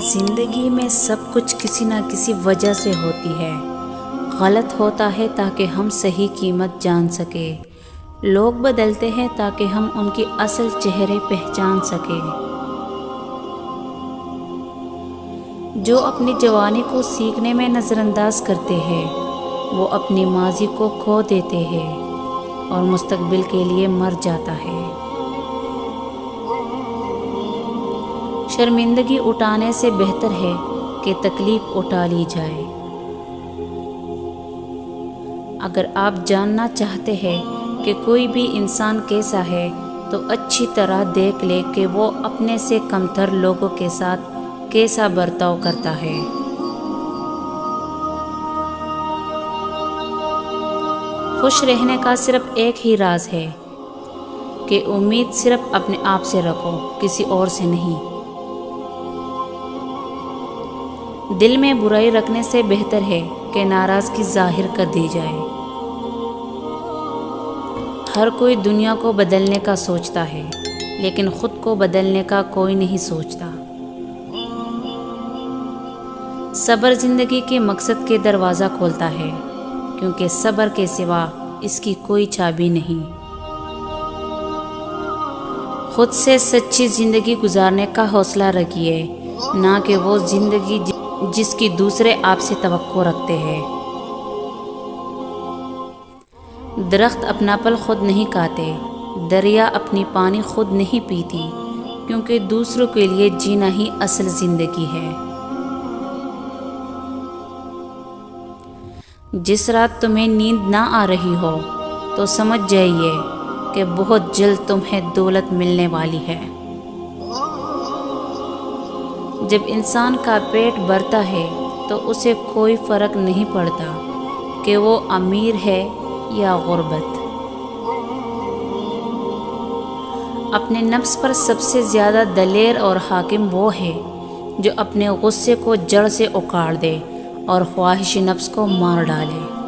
زندگی میں سب کچھ کسی نہ کسی وجہ سے ہوتی ہے۔ غلط ہوتا ہے تاکہ ہم صحیح قیمت جان سکیں۔ لوگ بدلتے ہیں تاکہ ہم ان کی اصل چہرے پہچان سکیں۔ جو اپنی جوانی کو سیکھنے میں نظر انداز کرتے ہیں وہ اپنی ماضی کو کھو دیتے ہیں اور مستقبل کے لیے مر جاتا ہے۔ شرمندگی اٹھانے سے بہتر ہے کہ تکلیف اٹھا لی جائے۔ اگر آپ جاننا چاہتے ہیں کہ کوئی بھی انسان کیسا ہے تو اچھی طرح دیکھ لے کہ وہ اپنے سے کمتر لوگوں کے ساتھ کیسا برتاؤ کرتا ہے۔ خوش رہنے کا صرف ایک ہی راز ہے کہ امید صرف اپنے آپ سے رکھو، کسی اور سے نہیں۔ دل میں برائی رکھنے سے بہتر ہے کہ ناراضگی ظاہر کر دی جائے۔ ہر کوئی دنیا کو بدلنے کا سوچتا ہے لیکن خود کو بدلنے کا کوئی نہیں سوچتا۔ صبر زندگی کے مقصد کے دروازہ کھولتا ہے کیونکہ صبر کے سوا اس کی کوئی چابی نہیں۔ خود سے سچی زندگی گزارنے کا حوصلہ رکھیے، نہ کہ وہ زندگی جس کی دوسرے آپ سے توقع رکھتے ہیں۔ درخت اپنا پھل خود نہیں کھاتے، دریا اپنی پانی خود نہیں پیتی، کیونکہ دوسروں کے لیے جینا ہی اصل زندگی ہے۔ جس رات تمہیں نیند نہ آ رہی ہو تو سمجھ جائیے کہ بہت جلد تمہیں دولت ملنے والی ہے۔ جب انسان کا پیٹ بھرتا ہے تو اسے کوئی فرق نہیں پڑتا کہ وہ امیر ہے یا غربت۔ اپنے نفس پر سب سے زیادہ دلیر اور حاکم وہ ہے جو اپنے غصے کو جڑ سے اکھاڑ دے اور خواہش نفس کو مار ڈالے۔